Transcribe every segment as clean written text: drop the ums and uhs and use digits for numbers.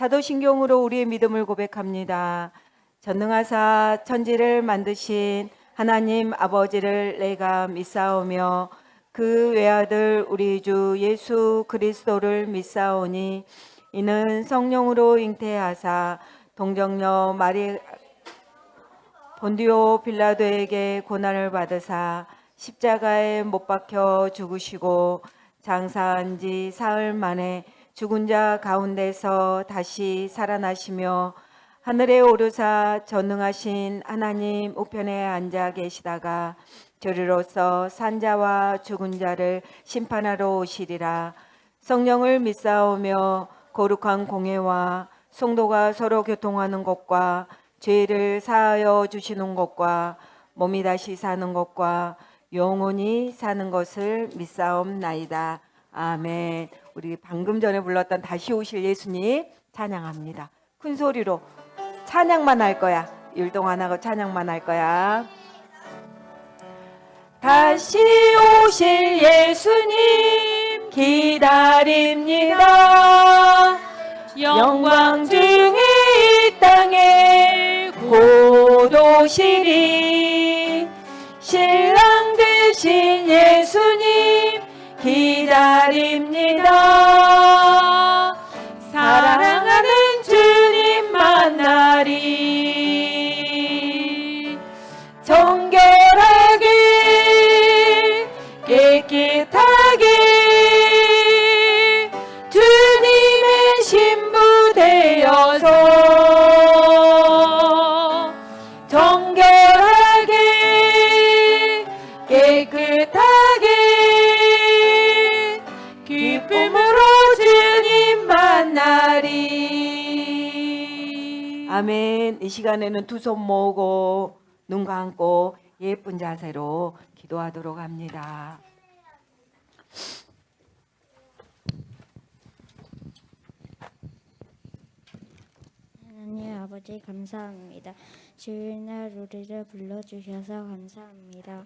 사도신경으로 우리의 믿음을 고백합니다. 전능하사 천지를 만드신 하나님 아버지를 내가 믿사오며 그 외아들 우리 주 예수 그리스도를 믿사오니 이는 성령으로 잉태하사 동정녀 마리 본디오 빌라도에게 고난을 받으사 십자가에 못 박혀 죽으시고 장사한 지 사흘 만에 죽은 자 가운데서 다시 살아나시며 하늘에 오르사 전능하신 하나님 우편에 앉아 계시다가 저리로서 산자와 죽은 자를 심판하러 오시리라. 성령을 믿사오며 거룩한 공회와 성도가 서로 교통하는 것과 죄를 사하여 주시는 것과 몸이 다시 사는 것과 영원히 사는 것을 믿사옵나이다. 아멘. 우리 방금 전에 불렀던 다시 오실 예수님 찬양합니다. 큰 소리로 찬양만 할 거야. 율동 안 하고 찬양만 할 거야. 다시 오실 예수님 기다립니다. 영광 중에 이 땅에 곧 오시리. 신랑 되신 예수님 기다립니다. 사랑하는 주님 만나리. 정결하게 깨끗하게 주님의 신부 되어서 정결하게 깨끗하게 기쁨으로 주님 만나리. 아멘. 이 시간에는 두 손 모으고 눈 감고 예쁜 자세로 기도하도록 합니다. 하나님 아버지 감사합니다. 주일날 우리를 불러주셔서 감사합니다.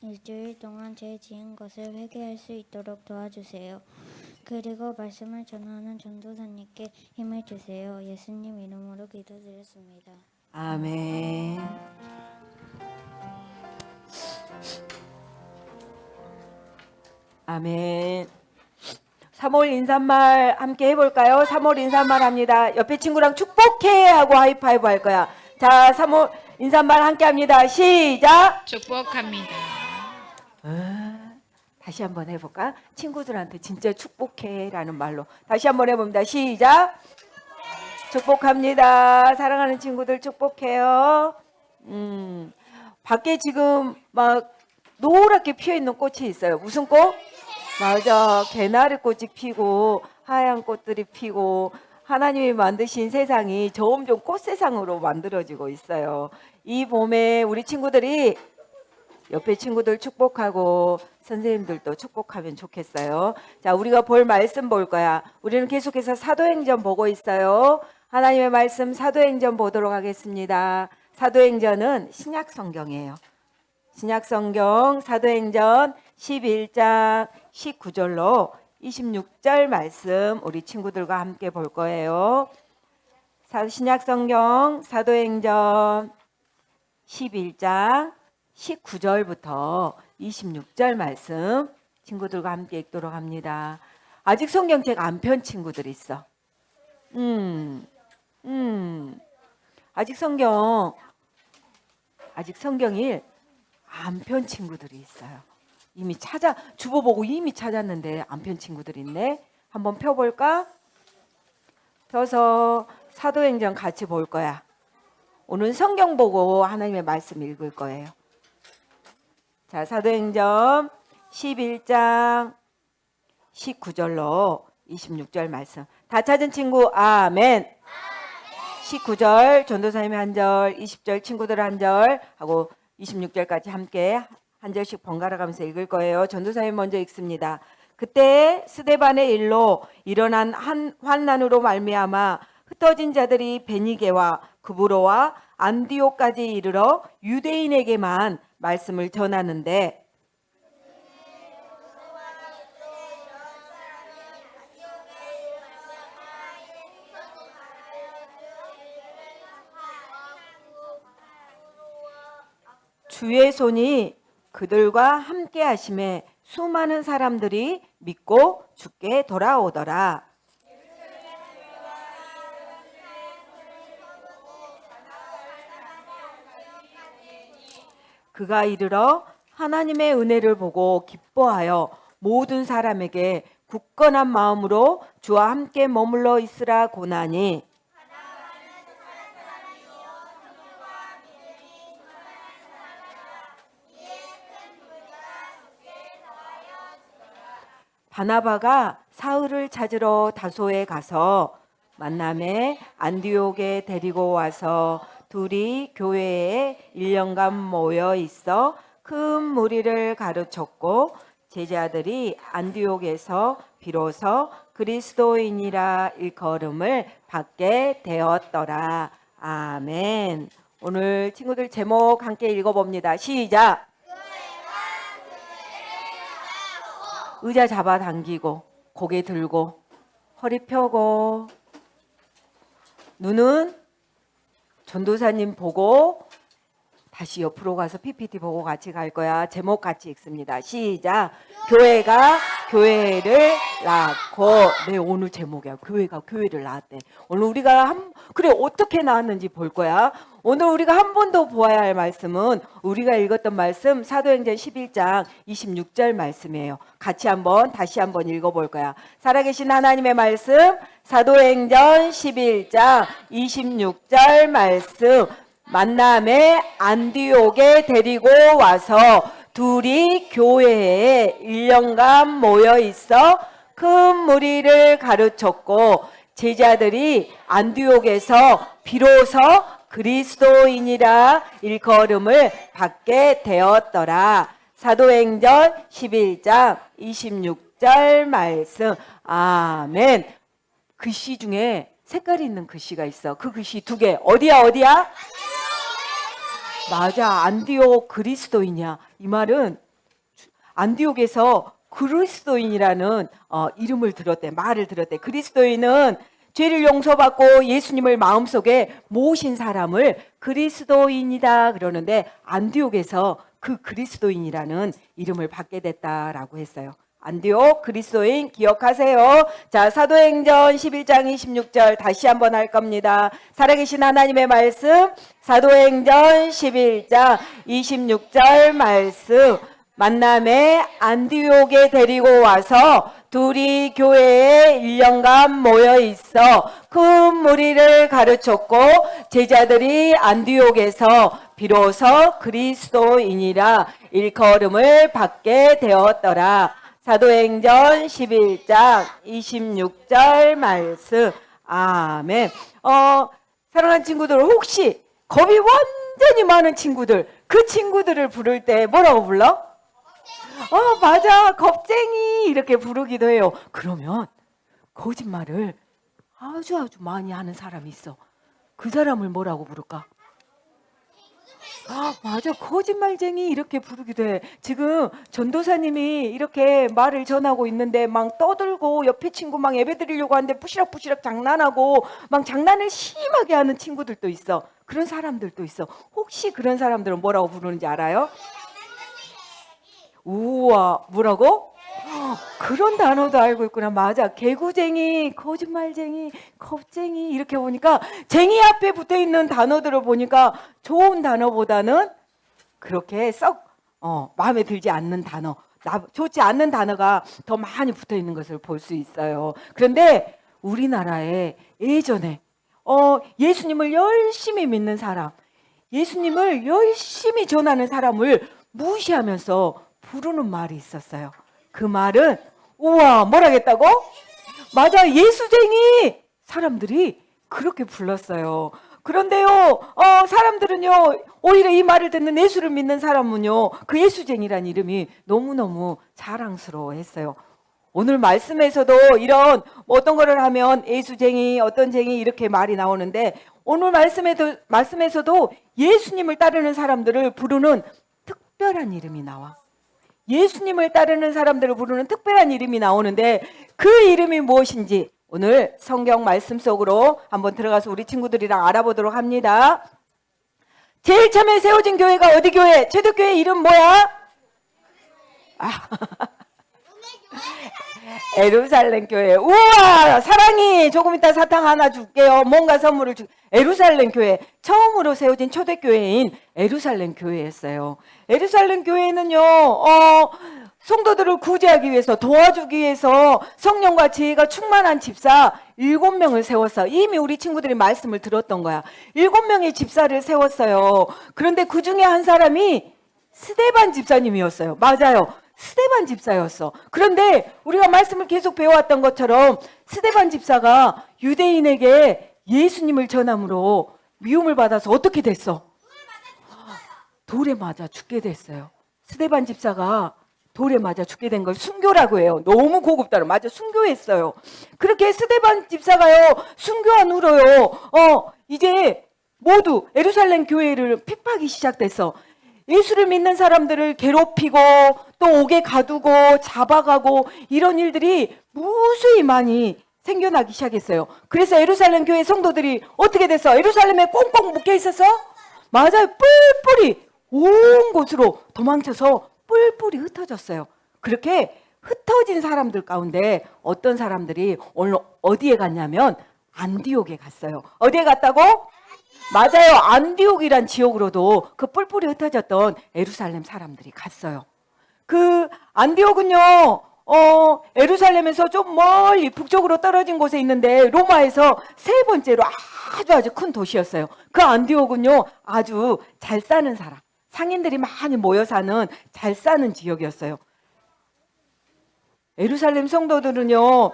일주일 동안 죄 지은 것을 회개할 수 있도록 도와주세요. 그리고 말씀을 전하는 전도사님께 힘을 주세요. 예수님 이름으로 기도드렸습니다. 아멘. 아멘. 3월 인사말 함께 해볼까요? 3월 인사말 합니다. 옆에 친구랑 축복해 하고 하이파이브 할 거야. 자, 3월 인사말 함께 합니다. 시작. 축복합니다. 다시 한번 해볼까? 친구들한테 진짜 축복해 라는 말로 다시 한번 해봅니다. 시작. 축복합니다. 사랑하는 친구들 축복해요. 밖에 지금 막 노랗게 피어있는 꽃이 있어요. 무슨 꽃? 맞아. 개나리 꽃이 피고 하얀 꽃들이 피고 하나님이 만드신 세상이 점점 꽃세상으로 만들어지고 있어요. 이 봄에 우리 친구들이 옆에 친구들 축복하고 선생님들도 축복하면 좋겠어요. 자, 우리가 볼 말씀 볼 거야. 우리는 계속해서 사도행전 보고 있어요. 하나님의 말씀 사도행전 보도록 하겠습니다. 사도행전은 신약성경이에요. 신약성경 사도행전 11장 19절로 26절 말씀 우리 친구들과 함께 볼 거예요. 신약성경 사도행전 11장 19절부터 26절 말씀 친구들과 함께 읽도록 합니다. 아직 성경책 안 편 친구들 있어. 아직 성경일 안 편 친구들이 있어요. 이미 주보 보고 이미 찾았는데 안 편 친구들 있네. 한번 펴볼까? 펴서 사도행전 같이 볼 거야. 오늘 성경 보고 하나님의 말씀 읽을 거예요. 자, 사도행전 11장 19절로 26절 말씀. 다 찾은 친구 아멘. 19절 전도사님이 한 절, 20절 친구들 한 절 하고 26절까지 함께 한 절씩 번갈아 가면서 읽을 거예요. 전도사님 먼저 읽습니다. 그때 스데반의 일로 일어난 한 환난으로 말미암아 흩어진 자들이 베니게와 구브로와 안디옥까지 이르러 유대인에게만 말씀을 전하는데 주의 손이 그들과 함께 하심에 수많은 사람들이 믿고 주께 돌아오더라. 그가 이르러 하나님의 은혜를 보고 기뻐하여 모든 사람에게 굳건한 마음으로 주와 함께 머물러 있으라 고나니 바나바가 사울을 찾으러 다소에 가서 만남에 안디옥에 데리고 와서 둘이 교회에 1년간 모여 있어 큰 무리를 가르쳤고 제자들이 안디옥에서 비로소 그리스도인이라 일컬음을 받게 되었더라. 아멘. 오늘 친구들 제목 함께 읽어봅니다. 시작. 의자 잡아당기고 고개 들고 허리 펴고 눈은 전도사님 보고 다시 옆으로 가서 PPT 보고 같이 갈 거야. 제목 같이 읽습니다. 시작. 교회가 교회를 낳고. 네, 오늘 제목이야. 교회가 교회를 낳았대. 오늘 우리가 그래 어떻게 낳았는지 볼 거야. 오늘 우리가 한 번 더 보아야 할 말씀은 우리가 읽었던 말씀 사도행전 11장 26절 말씀이에요. 같이 다시 한번 읽어볼 거야. 살아계신 하나님의 말씀 사도행전 11장 26절 말씀. 만남에 안디옥에 데리고 와서 둘이 교회에 1년간 모여 있어 큰 무리를 가르쳤고 제자들이 안디옥에서 비로소 그리스도인이라 일컬음을 받게 되었더라. 사도행전 11장 26절 말씀. 아멘. 글씨 중에 색깔이 있는 글씨가 있어. 그 글씨 두 개. 어디야? 맞아. 안디옥 그리스도인이야. 이 말은 안디옥에서 그리스도인이라는 이름을 들었대. 말을 들었대. 그리스도인은 죄를 용서받고 예수님을 마음속에 모신 사람을 그리스도인이다 그러는데 안디옥에서 그 그리스도인이라는 이름을 받게 됐다라고 했어요. 안디옥 그리스도인 기억하세요. 자, 사도행전 11장 26절 다시 한번 할 겁니다. 살아계신 하나님의 말씀 사도행전 11장 26절 말씀. 만남에 안디옥에 데리고 와서 둘이 교회에 1년간 모여 있어 큰 무리를 가르쳤고 제자들이 안디옥에서 비로소 그리스도인이라 일컬음을 받게 되었더라. 사도행전 11장 26절 말씀. 아멘. 사랑하는 친구들, 혹시 겁이 완전히 많은 친구들, 그 친구들을 부를 때 뭐라고 불러? 맞아. 겁쟁이 이렇게 부르기도 해요. 그러면 거짓말을 아주 많이 하는 사람이 있어. 그 사람을 뭐라고 부를까? 맞아. 거짓말쟁이 이렇게 부르기도 해. 지금 전도사님이 이렇게 말을 전하고 있는데 막 떠들고 옆에 친구 막 예배 드리려고 하는데 부시럭부시럭 장난하고 막 장난을 심하게 하는 친구들도 있어. 그런 사람들도 있어. 혹시 그런 사람들은 뭐라고 부르는지 알아요? 우와, 뭐라고? 그런 단어도 알고 있구나. 맞아. 개구쟁이, 거짓말쟁이, 겁쟁이 이렇게 보니까 쟁이 앞에 붙어있는 단어들을 보니까 좋은 단어보다는 그렇게 썩 마음에 들지 않는 단어, 좋지 않는 단어가 더 많이 붙어있는 것을 볼 수 있어요. 그런데 우리나라에 예전에 예수님을 열심히 믿는 사람, 예수님을 열심히 전하는 사람을 무시하면서 부르는 말이 있었어요. 그 말은 우와, 뭐라겠다고? 맞아, 예수쟁이! 사람들이 그렇게 불렀어요. 그런데요, 사람들은요, 오히려 이 말을 듣는 예수를 믿는 사람은요, 그 예수쟁이란 이름이 너무너무 자랑스러워했어요. 오늘 말씀에서도 이런 어떤 거를 하면 예수쟁이, 어떤 쟁이 이렇게 말이 나오는데 오늘 말씀에서도 예수님을 따르는 사람들을 부르는 특별한 이름이 나와. 예수님을 따르는 사람들을 부르는 특별한 이름이 나오는데 그 이름이 무엇인지 오늘 성경 말씀 속으로 한번 들어가서 우리 친구들이랑 알아보도록 합니다. 제일 처음에 세워진 교회가 어디 교회? 초대교회 이름 뭐야? 에루살렘 교회. 우와, 사랑이 조금 이따 사탕 하나 줄게요. 뭔가 선물을 에루살렘 교회, 처음으로 세워진 초대교회인 에루살렘 교회였어요. 에루살렘 교회는요, 성도들을 구제하기 위해서, 도와주기 위해서 성령과 지혜가 충만한 집사 7명을 세웠어. 이미 우리 친구들이 말씀을 들었던 거야. 7명의 집사를 세웠어요. 그런데 그 중에 한 사람이 스데반 집사님이었어요. 맞아요. 스데반 집사였어. 그런데 우리가 말씀을 계속 배워왔던 것처럼 스데반 집사가 유대인에게 예수님을 전함으로 미움을 받아서 어떻게 됐어? 돌에 맞아 죽게 됐어요. 스데반 집사가 돌에 맞아 죽게 된 걸 순교라고 해요. 너무 고급다로 맞아 순교했어요. 그렇게 스데반 집사가요 순교한 후로요 이제 모두 에루살렘 교회를 핍박이 시작됐어. 예수를 믿는 사람들을 괴롭히고 또 옥에 가두고 잡아가고 이런 일들이 무수히 많이 생겨나기 시작했어요. 그래서 에루살렘 교회 성도들이 어떻게 됐어? 에루살렘에 꽁꽁 묶여 있었어? 맞아요. 뿔뿔이 온 곳으로 도망쳐서 뿔뿔이 흩어졌어요. 그렇게 흩어진 사람들 가운데 어떤 사람들이 오늘 어디에 갔냐면 안디옥에 갔어요. 어디에 갔다고? 맞아요. 안디옥이란 지역으로도 그 뿔뿔이 흩어졌던 에루살렘 사람들이 갔어요. 그 안디옥은요, 에루살렘에서 좀 멀리 북쪽으로 떨어진 곳에 있는데 로마에서 세 번째로 아주 큰 도시였어요. 그 안디옥은요, 아주 잘 사는 사람, 상인들이 많이 모여 사는 잘 사는 지역이었어요. 에루살렘 성도들은요,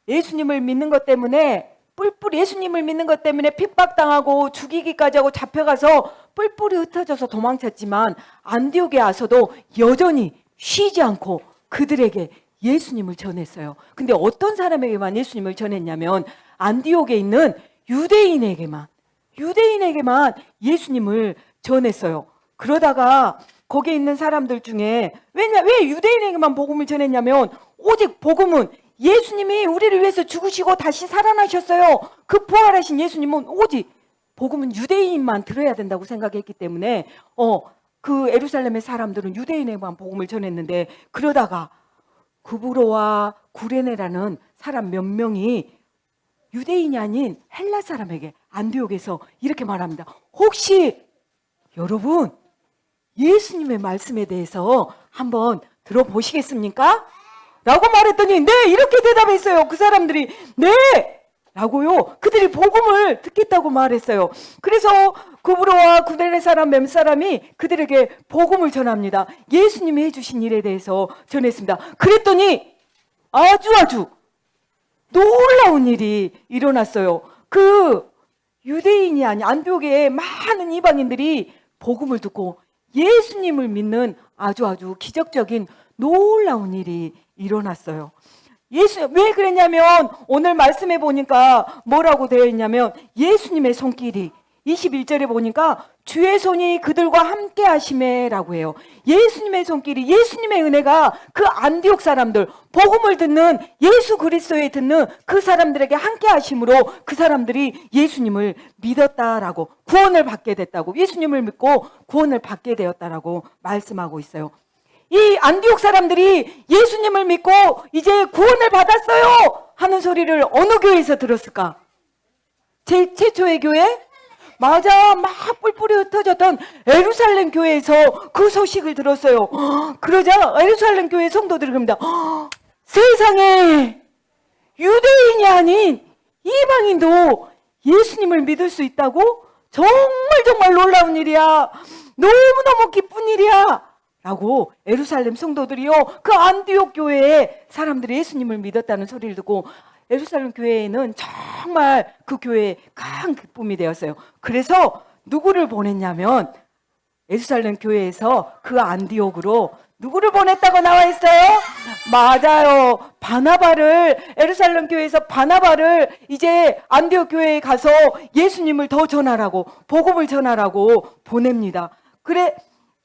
예수님을 믿는 것 때문에 뿔뿔이 예수님을 믿는 것 때문에 핍박당하고 죽이기까지 하고 잡혀가서 뿔뿔이 흩어져서 도망쳤지만 안디옥에 와서도 여전히 쉬지 않고 그들에게 예수님을 전했어요. 근데 어떤 사람에게만 예수님을 전했냐면 안디옥에 있는 유대인에게만 예수님을 전했어요. 그러다가 거기에 있는 사람들 중에 왜 유대인에게만 복음을 전했냐면 오직 복음은 예수님이 우리를 위해서 죽으시고 다시 살아나셨어요. 그 부활하신 예수님은 오직 복음은 유대인만 들어야 된다고 생각했기 때문에 그 에루살렘의 사람들은 유대인에게만 복음을 전했는데 그러다가 구브로와 구레네라는 사람 몇 명이 유대인이 아닌 헬라 사람에게 안디옥에서 이렇게 말합니다. 혹시 여러분 예수님의 말씀에 대해서 한번 들어보시겠습니까? 라고 말했더니 네 이렇게 대답했어요. 그 사람들이 네 라고요. 그들이 복음을 듣겠다고 말했어요. 그래서 구브로와 구레네 사람 몇 사람이 그들에게 복음을 전합니다. 예수님이 해주신 일에 대해서 전했습니다. 그랬더니 아주 놀라운 일이 일어났어요. 그 유대인이 아닌 안디옥의 많은 이방인들이 복음을 듣고 예수님을 믿는 아주 기적적인 놀라운 일이 일어났어요. 왜 그랬냐면 오늘 말씀해 보니까 뭐라고 되어 있냐면 예수님의 손길이 21절에 보니까 주의 손이 그들과 함께 하심에라고 해요. 예수님의 손길이 예수님의 은혜가 그 안디옥 사람들 복음을 듣는 예수 그리스도에 듣는 그 사람들에게 함께 하심으로 그 사람들이 예수님을 믿었다라고 구원을 받게 됐다고 예수님을 믿고 구원을 받게 되었다라고 말씀하고 있어요. 이 안디옥 사람들이 예수님을 믿고 이제 구원을 받았어요 하는 소리를 어느 교회에서 들었을까? 제일 최초의 교회? 맞아, 막 뿔뿔이 흩어졌던 에루살렘 교회에서 그 소식을 들었어요. 그러자 에루살렘 교회 성도들이 그럽니다. 세상에 유대인이 아닌 이방인도 예수님을 믿을 수 있다고? 정말 놀라운 일이야. 너무너무 기쁜 일이야. 라고 에루살렘 성도들이요 그 안디옥 교회에 사람들이 예수님을 믿었다는 소리를 듣고 에루살렘 교회에는 정말 그 교회에 큰 기쁨이 되었어요. 그래서 누구를 보냈냐면 에루살렘 교회에서 그 안디옥으로 누구를 보냈다고 나와 있어요? 맞아요. 바나바를 에루살렘 교회에서 바나바를 이제 안디옥 교회에 가서 예수님을 더 전하라고 복음을 전하라고 보냅니다.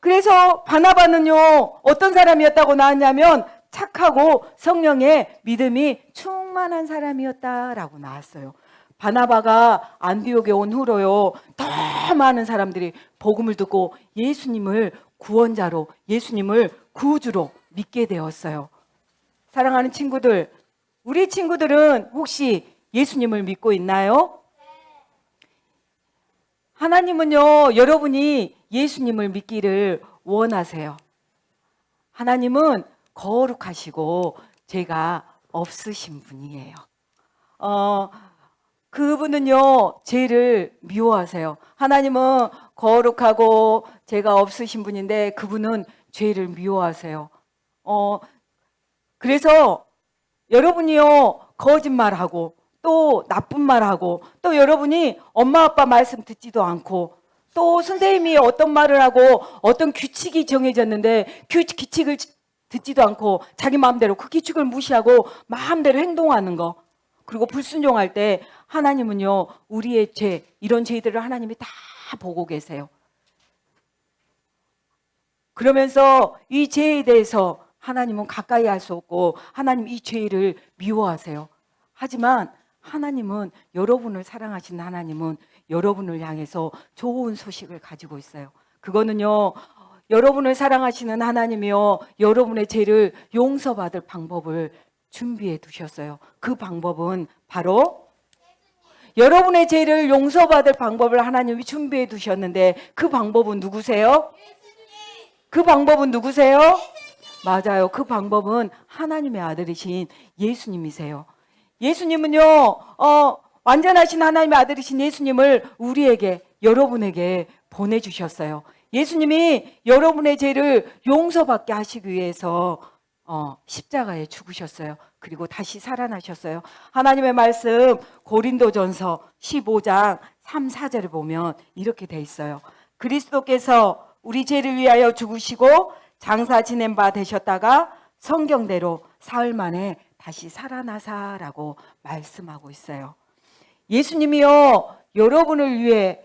그래서 바나바는요 어떤 사람이었다고 나왔냐면 착하고 성령의 믿음이 충만한 사람이었다라고 나왔어요. 바나바가 안디옥에 온 후로요, 더 많은 사람들이 복음을 듣고 예수님을 구원자로, 예수님을 구주로 믿게 되었어요. 사랑하는 친구들, 우리 친구들은 혹시 예수님을 믿고 있나요? 하나님은요, 여러분이 예수님을 믿기를 원하세요. 하나님은 거룩하시고 죄가 없으신 분이에요. 그분은요, 죄를 미워하세요. 하나님은 거룩하고 죄가 없으신 분인데 그분은 죄를 미워하세요. 그래서 여러분이요, 거짓말하고 또 나쁜 말하고 또 여러분이 엄마 아빠 말씀 듣지도 않고 또 선생님이 어떤 말을 하고 어떤 규칙이 정해졌는데 규칙을 듣지도 않고 자기 마음대로 그 규칙을 무시하고 마음대로 행동하는 거, 그리고 불순종할 때 하나님은요, 우리의 죄, 이런 죄들을 하나님이 다 보고 계세요. 그러면서 이 죄에 대해서 하나님은 가까이 할 수 없고 하나님 이 죄를 미워하세요. 하지만 하나님은, 여러분을 사랑하시는 하나님은 여러분을 향해서 좋은 소식을 가지고 있어요. 그거는요, 여러분을 사랑하시는 하나님이요, 여러분의 죄를 용서받을 방법을 준비해 두셨어요. 그 방법은 바로 여러분의 죄를 용서받을 방법을 하나님이 준비해 두셨는데 그 방법은 누구세요? 그 방법은 누구세요? 맞아요. 그 방법은 하나님의 아들이신 예수님이세요. 예수님은요, 완전하신 하나님의 아들이신 예수님을 우리에게, 여러분에게 보내주셨어요. 예수님이 여러분의 죄를 용서받게 하시기 위해서 십자가에 죽으셨어요. 그리고 다시 살아나셨어요. 하나님의 말씀 고린도전서 15장 3, 4절을 보면 이렇게 돼 있어요. 그리스도께서 우리 죄를 위하여 죽으시고 장사 지낸 바 되셨다가 성경대로 사흘 만에 다시 살아나사라고 말씀하고 있어요. 예수님이요, 여러분을 위해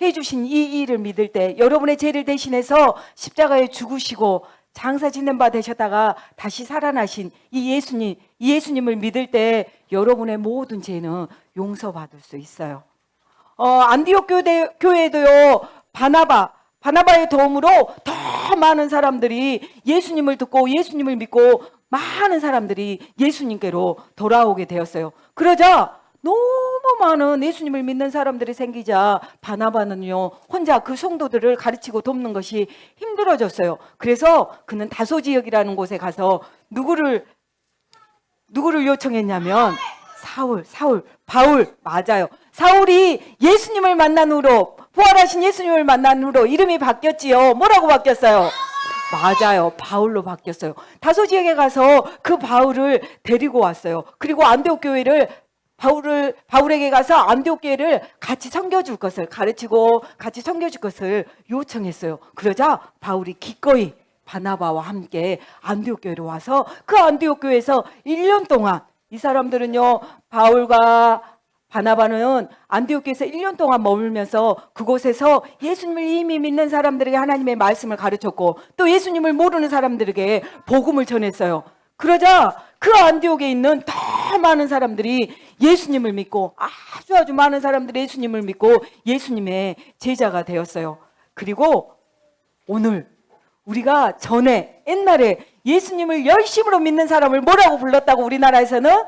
해주신 이 일을 믿을 때, 여러분의 죄를 대신해서 십자가에 죽으시고 장사 지낸 바 되셨다가 다시 살아나신 이 예수님을 믿을 때 여러분의 모든 죄는 용서받을 수 있어요. 안디옥 교회도요, 바나바의 도움으로 더 많은 사람들이 예수님을 듣고 예수님을 믿고 많은 사람들이 예수님께로 돌아오게 되었어요. 그러자 너무 많은 예수님을 믿는 사람들이 생기자 바나바는요, 혼자 그 성도들을 가르치고 돕는 것이 힘들어졌어요. 그래서 그는 다소 지역이라는 곳에 가서 누구를 요청했냐면 바울, 맞아요. 사울이 예수님을 만난 후로, 부활하신 예수님을 만난 후로 이름이 바뀌었지요. 뭐라고 바뀌었어요? 맞아요. 바울로 바뀌었어요. 다소 지역에 가서 그 바울을 데리고 왔어요. 그리고 안디옥 교회를 바울에게 가서 안디옥 교회를 같이 섬겨줄 것을, 가르치고 같이 섬겨줄 것을 요청했어요. 그러자 바울이 기꺼이 바나바와 함께 안디옥 교회로 와서 그 안디옥 교회에서 1년 동안, 이 사람들은요, 바울과 바나바는 안디옥 교회에서 1년 동안 머물면서 그곳에서 예수님을 이미 믿는 사람들에게 하나님의 말씀을 가르쳤고 또 예수님을 모르는 사람들에게 복음을 전했어요. 그러자 그 안디옥에 있는 더 많은 사람들이 예수님을 믿고, 아주 많은 사람들이 예수님을 믿고 예수님의 제자가 되었어요. 그리고 오늘 우리가 옛날에 예수님을 열심으로 믿는 사람을 뭐라고 불렀다고? 우리나라에서는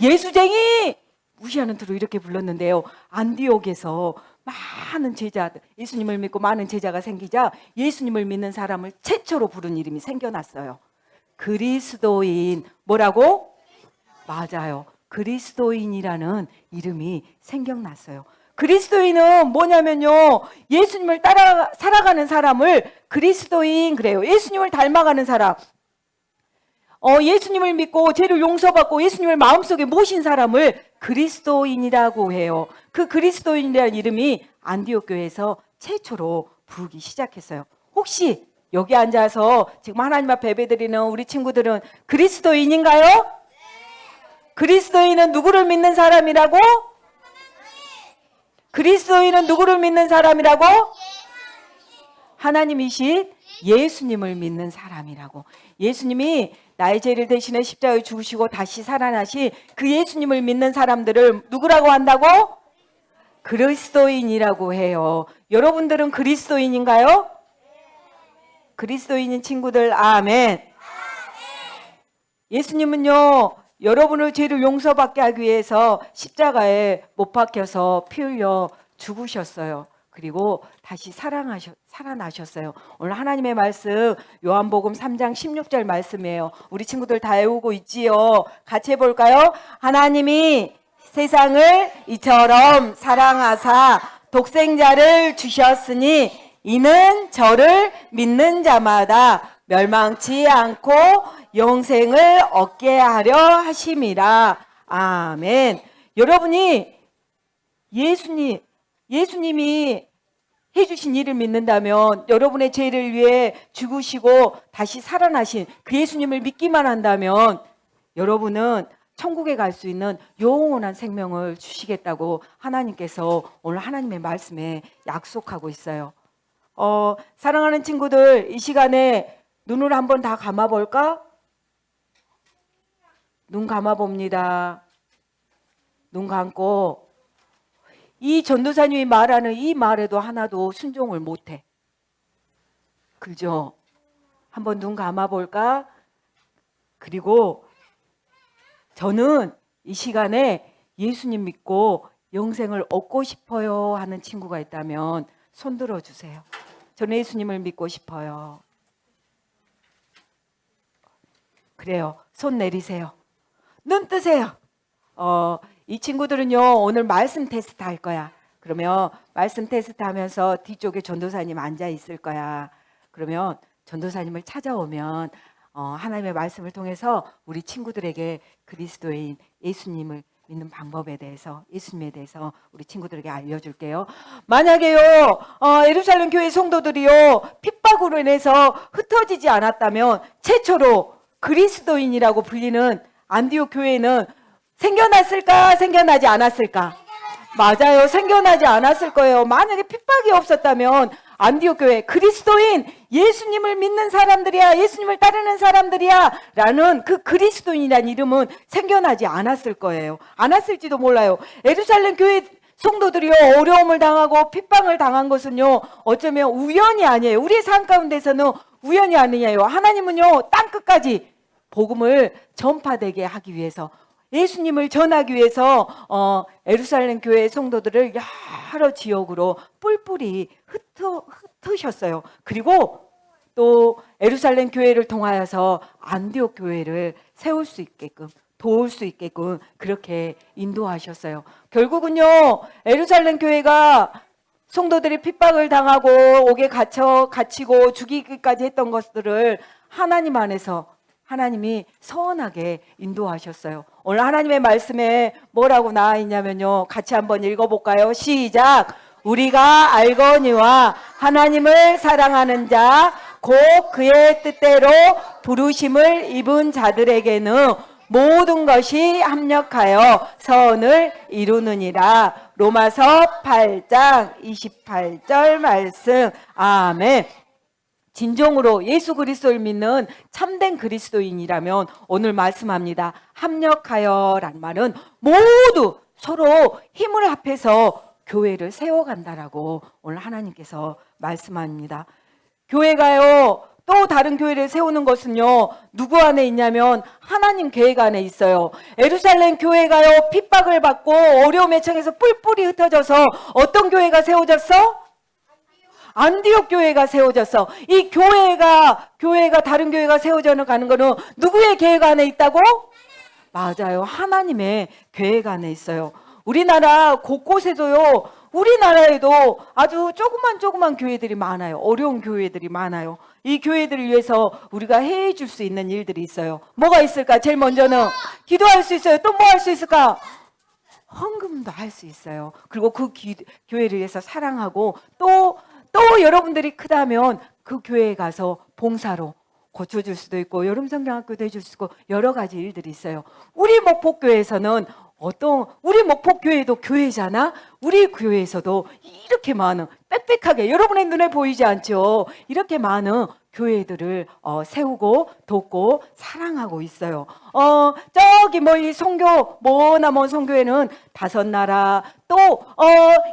예수쟁이, 무시하는 투로 이렇게 불렀는데요. 안디옥에서 많은 제자들, 예수님을 믿고 많은 제자가 생기자 예수님을 믿는 사람을 최초로 부른 이름이 생겨났어요. 그리스도인. 뭐라고? 맞아요. 그리스도인이라는 이름이 생겨났어요. 그리스도인은 뭐냐면요, 예수님을 따라 살아가는 사람을 그리스도인 그래요. 예수님을 닮아가는 사람, 예수님을 믿고 죄를 용서받고 예수님을 마음속에 모신 사람을 그리스도인이라고 해요. 그 그리스도인이라는 이름이 안디옥 교회에서 최초로 부르기 시작했어요. 혹시 여기 앉아서 지금 하나님 앞에 예배드리는 우리 친구들은 그리스도인인가요? 네. 그리스도인은 누구를 믿는 사람이라고? 그리스도인은 누구를 믿는 사람이라고? 하나님이신 예수님을 믿는 사람이라고. 예수님이 나의 죄를 대신해 십자가에 죽으시고 다시 살아나신 그 예수님을 믿는 사람들을 누구라고 한다고? 그리스도인이라고 해요. 여러분들은 그리스도인인가요? 그리스도인인 친구들 아멘. 예수님은요, 여러분의 죄를 용서받게 하기 위해서 십자가에 못 박혀서 피 흘려 죽으셨어요. 그리고 다시 살아나셨어요. 오늘 하나님의 말씀 요한복음 3장 16절 말씀이에요. 우리 친구들 다 외우고 있지요. 같이 해볼까요? 하나님이 세상을 이처럼 사랑하사 독생자를 주셨으니 이는 저를 믿는 자마다 멸망치 않고 영생을 얻게 하려 하심이라. 아멘. 여러분이 예수님이 해주신 일을 믿는다면, 여러분의 죄를 위해 죽으시고 다시 살아나신 그 예수님을 믿기만 한다면 여러분은 천국에 갈 수 있는 영원한 생명을 주시겠다고 하나님께서 오늘 하나님의 말씀에 약속하고 있어요. 사랑하는 친구들, 이 시간에 눈을 한번 다 감아볼까? 눈 감아봅니다. 눈 감고 이 전도사님이 말하는 이 말에도 하나도 순종을 못해. 그죠? 한번 눈 감아볼까? 그리고 저는 이 시간에 예수님 믿고 영생을 얻고 싶어요 하는 친구가 있다면 손 들어주세요. 저는 예수님을 믿고 싶어요. 그래요. 손 내리세요. 눈 뜨세요. 이 친구들은요, 오늘 말씀 테스트 할 거야. 그러면 말씀 테스트 하면서 뒤쪽에 전도사님 앉아 있을 거야. 그러면 전도사님을 찾아오면 하나님의 말씀을 통해서 우리 친구들에게 그리스도인 예수님을 믿는 방법에 대해서, 예수님에 대해서 우리 친구들에게 알려줄게요. 만약에요, 예루살렘 교회 성도들이요, 핍박으로 인해서 흩어지지 않았다면 최초로 그리스도인이라고 불리는 안디옥 교회는 생겨났을까? 생겨나지 않았을까? 맞아요. 생겨나지 않았을 거예요. 만약에 핍박이 없었다면 안디옥 교회 그리스도인, 예수님을 믿는 사람들이야, 예수님을 따르는 사람들이야 라는 그 그리스도인이라는 이름은 생겨나지 않았을 거예요. 않았을지도 몰라요. 예루살렘 교회 성도들이요, 어려움을 당하고 핍박을 당한 것은요, 어쩌면 우연이 아니에요. 우리의 삶 가운데서는 우연이 아니에요. 하나님은요, 땅끝까지 복음을 전파되게 하기 위해서, 예수님을 전하기 위해서 예루살렘 교회 성도들을 여러 지역으로 뿔뿔이 흩으셨어요. 그리고 또 예루살렘 교회를 통하여서 안디옥 교회를 세울 수 있게끔, 도울 수 있게끔 그렇게 인도하셨어요. 결국은요, 예루살렘 교회가 성도들이 핍박을 당하고 옥에 갇히고 죽이기까지 했던 것들을 하나님 안에서 하나님이 선하게 인도하셨어요. 오늘 하나님의 말씀에 뭐라고 나와 있냐면요, 같이 한번 읽어볼까요? 시작! 우리가 알거니와 하나님을 사랑하는 자 곧 그의 뜻대로 부르심을 입은 자들에게는 모든 것이 합력하여 선을 이루느니라. 로마서 8장 28절 말씀. 아멘. 진정으로 예수 그리스도를 믿는 참된 그리스도인이라면 오늘 말씀합니다. 합력하여라는 말은 모두 서로 힘을 합해서 교회를 세워간다라고 오늘 하나님께서 말씀합니다. 교회가요, 또 다른 교회를 세우는 것은요, 누구 안에 있냐면 하나님 계획 안에 있어요. 예루살렘 교회가요, 핍박을 받고 어려움에 처해서 뿔뿔이 흩어져서 어떤 교회가 세워졌어? 안디옥 교회가 세워졌어. 이 교회가 다른 교회가 세워져 가는 거는 누구의 계획 안에 있다고? 맞아요. 하나님의 계획 안에 있어요. 우리나라 곳곳에도요, 우리나라에도 아주 조그만 교회들이 많아요. 어려운 교회들이 많아요. 이 교회들을 위해서 우리가 해줄 수 있는 일들이 있어요. 뭐가 있을까? 제일 먼저는 기도할 수 있어요. 또 뭐 할 수 있을까? 헌금도 할 수 있어요. 그리고 그 교회를 위해서 사랑하고 또 여러분들이 크다면 그 교회에 가서 봉사로 고쳐줄 수도 있고 여름 성경학교도 해줄 수 있고 여러 가지 일들이 있어요. 우리 목포교회에서는 우리 목포교회도 교회잖아. 우리 교회에서도 이렇게 많은 빽빽하게, 여러분의 눈에 보이지 않죠? 이렇게 많은 교회들을 세우고 돕고 사랑하고 있어요. 저기 멀리 선교, 머나먼 선교회는 5나라, 또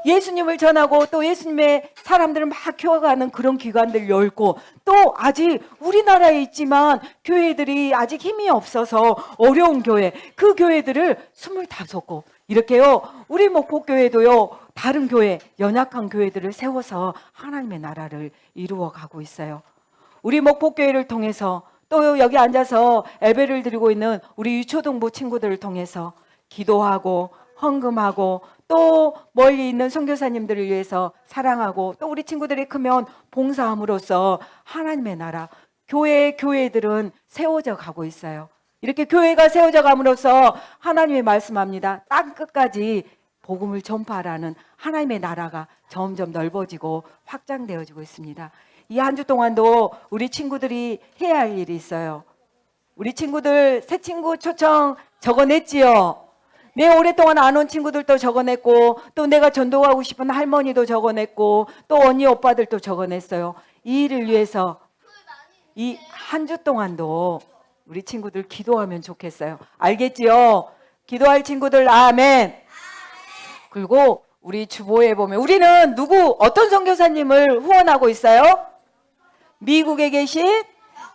예수님을 전하고 또 예수님의 사람들을 막 키워가는 그런 기관들 열고, 또 아직 우리나라에 있지만 교회들이 아직 힘이 없어서 어려운 교회, 그 교회들을 25곳 이렇게요. 우리 목포교회도요, 다른 교회, 연약한 교회들을 세워서 하나님의 나라를 이루어 가고 있어요. 우리 목포교회를 통해서, 또 여기 앉아서 예배를 드리고 있는 우리 유초등부 친구들을 통해서 기도하고 헌금하고, 또 멀리 있는 선교사님들을 위해서 사랑하고, 또 우리 친구들이 크면 봉사함으로써 하나님의 나라, 교회들은 세워져 가고 있어요. 이렇게 교회가 세워져 감으로써 하나님이 말씀합니다. 땅 끝까지 복음을 전파하라는 하나님의 나라가 점점 넓어지고 확장되어지고 있습니다. 이 한 주 동안도 우리 친구들이 해야 할 일이 있어요. 우리 친구들 새 친구 초청 적어냈지요. 내 오랫동안 안 온 친구들도 적어냈고, 또 내가 전도하고 싶은 할머니도 적어냈고, 또 언니 오빠들도 적어냈어요. 이 일을 위해서 이 한 주 동안도 우리 친구들 기도하면 좋겠어요. 알겠지요? 기도할 친구들 아멘. 그리고 우리 주보에 보면 우리는 어떤 선교사님을 후원하고 있어요? 미국에 계신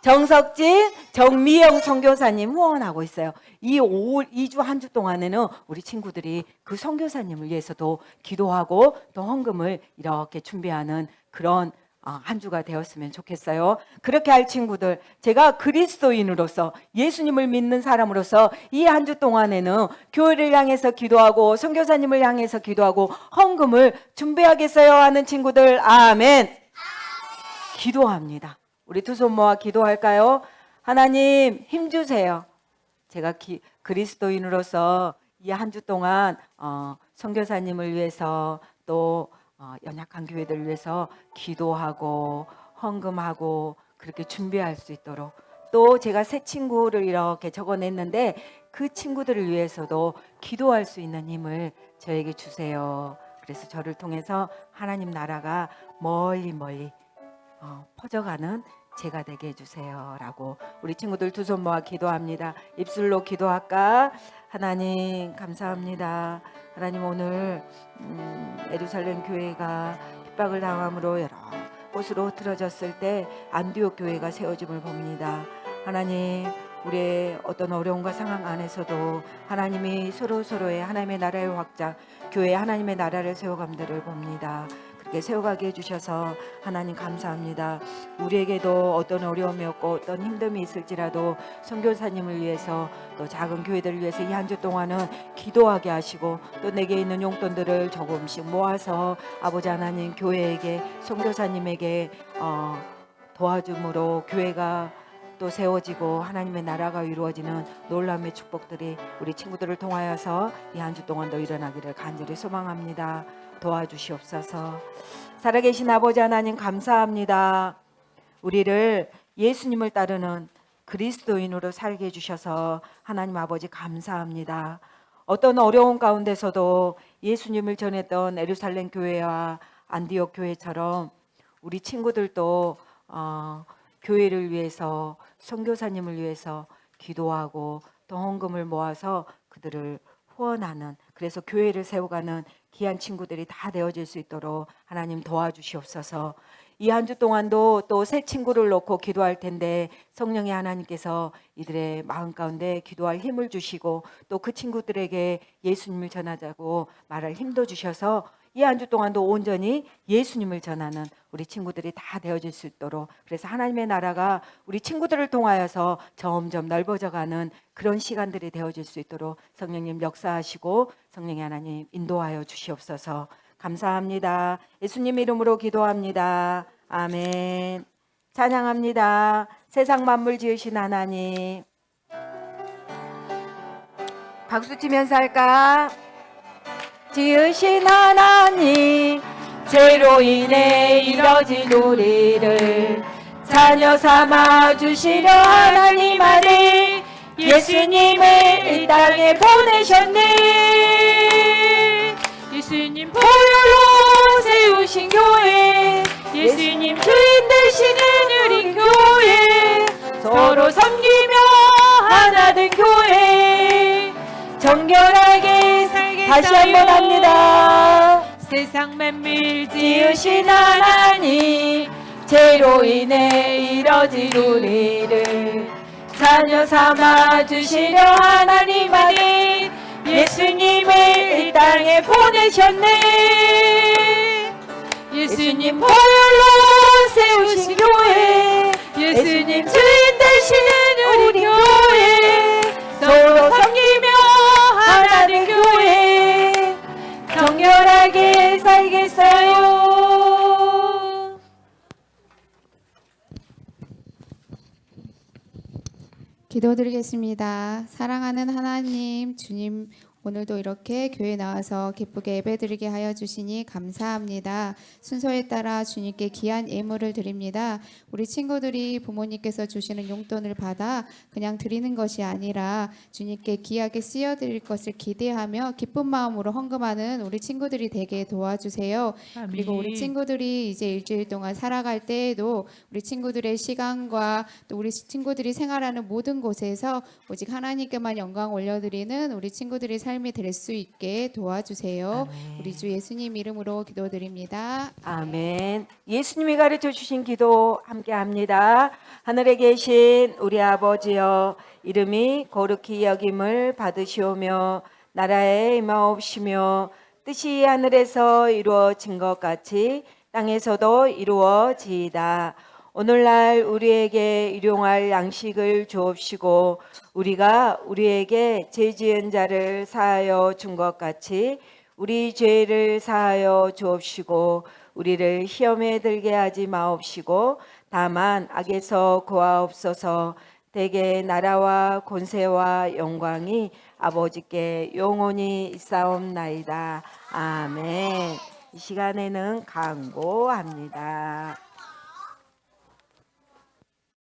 정석진, 정미영 선교사님 후원하고 있어요. 이 2주 한 주 동안에는 우리 친구들이 그 선교사님을 위해서도 기도하고 또 헌금을 이렇게 준비하는 그런 한 주가 되었으면 좋겠어요. 그렇게 할 친구들, 제가 그리스도인으로서 예수님을 믿는 사람으로서 이 한 주 동안에는 교회를 향해서 기도하고 선교사님을 향해서 기도하고 헌금을 준비하겠어요 하는 친구들 아멘. 기도합니다. 우리 두 손 모아 기도할까요? 하나님 힘주세요. 제가 그리스도인으로서 이 한 주 동안 선교사님을 위해서 또 연약한 교회들을 위해서 기도하고 헌금하고 그렇게 준비할 수 있도록, 또 제가 새 친구를 이렇게 적어냈는데 그 친구들을 위해서도 기도할 수 있는 힘을 저에게 주세요. 그래서 저를 통해서 하나님 나라가 멀리 퍼져가는 제가 되게 해주세요 라고 우리 친구들 두 손 모아 기도합니다. 입술로 기도할까? 하나님 감사합니다. 하나님 오늘 예루살렘 교회가 핍박을 당함으로 여러 곳으로 흩어졌을 때 안디옥 교회가 세워짐을 봅니다. 하나님 우리의 어떤 어려움과 상황 안에서도 하나님이 서로의 하나님의 나라의 확장, 교회에 하나님의 나라를 세워감들을 봅니다. 그렇게 세워가게 해주셔서 하나님 감사합니다. 우리에게도 어떤 어려움이 없고 어떤 힘듦이 있을지라도 선교사님을 위해서 또 작은 교회들을 위해서 이 한 주 동안은 기도하게 하시고, 또 내게 있는 용돈들을 조금씩 모아서 아버지 하나님 교회에게 선교사님에게 도와줌으로 교회가 또 세워지고 하나님의 나라가 이루어지는 놀라움의 축복들이 우리 친구들을 통하여서 이 한 주 동안도 일어나기를 간절히 소망합니다. 도와주시옵소서. 살아계신 아버지 하나님 감사합니다. 우리를 예수님을 따르는 그리스도인으로 살게 해주셔서 하나님 아버지 감사합니다. 어떤 어려운 가운데서도 예수님을 전했던 예루살렘 교회와 안디옥 교회처럼 우리 친구들도 교회를 위해서 선교사님을 위해서 기도하고 또 헌금을 모아서 그들을 후원하는, 그래서 교회를 세워가는 귀한 친구들이 다 되어질 수 있도록 하나님 도와주시옵소서. 이 한 주 동안도 또 새 친구를 놓고 기도할 텐데 성령의 하나님께서 이들의 마음 가운데 기도할 힘을 주시고 또 그 친구들에게 예수님을 전하자고 말할 힘도 주셔서 이 한 주 동안도 온전히 예수님을 전하는 우리 친구들이 다 되어질 수 있도록, 그래서 하나님의 나라가 우리 친구들을 통하여서 점점 넓어져가는 그런 시간들이 되어질 수 있도록 성령님 역사하시고 성령의 하나님 인도하여 주시옵소서. 감사합니다. 예수님 이름으로 기도합니다. 아멘. 찬양합니다. 세상 만물 지으신 하나님. 박수 치면서 할까? 지으신 하나님, 죄로 인해 이뤄진 우리를 자녀 삼아 주시려 하나님 아들 예수님을 이 땅에 보내셨네. 예수님 보혈로 세우신 교회, 예수님 주인 되시는 우리 교회, 서로 섬기며 하나 된 교회, 정결하게 살겠어요. 다시 한번 합니다. 세상 만물 지으신 하나님, 죄로 인해 이뤄진 우리를 자녀 삼아 주시려 하나님 아들 예수님을 이 땅에 보내셨네. 예수님 보혈로 세우신 교회, 예수님 주인 되시는 우리 교회, 서로 섬기며 하나 된 교회, 정결하게 살겠어요. 기도드리겠습니다. 사랑하는 하나님, 주님, 오늘도 이렇게 교회에 나와서 기쁘게 예배드리게 하여 주시니 감사합니다. 순서에 따라 주님께 귀한 예물을 드립니다. 우리 친구들이 부모님께서 주시는 용돈을 받아 그냥 드리는 것이 아니라 주님께 귀하게 쓰여드릴 것을 기대하며 기쁜 마음으로 헌금하는 우리 친구들이 되게 도와주세요. 그리고 우리 친구들이 이제 일주일 동안 살아갈 때에도 우리 친구들의 시간과 또 우리 친구들이 생활하는 모든 곳에서 오직 하나님께만 영광 올려드리는 우리 친구들의 삶이 될 수 있게 도와주세요. 아멘. 우리 주 예수님 이름으로 기도드립니다. 아멘. 예수님이 가르쳐 주신 기도 함께 합니다. 하늘에 계신 우리 아버지여, 이름이 거룩히 여김을 받으시오며 나라에 임하옵시며 뜻이 하늘에서 이루어진 것 같이 땅에서도 이루어지이다. 오늘날 우리에게 일용할 양식을 주옵시고 우리가 우리에게 죄 지은 자를 사하여 준 것 같이 우리 죄를 사하여 주옵시고 우리를 시험에 들게 하지 마옵시고 다만 악에서 구하옵소서. 대개 나라와 권세와 영광이 아버지께 영원히 있사옵나이다. 아멘. 이 시간에는 강구합니다.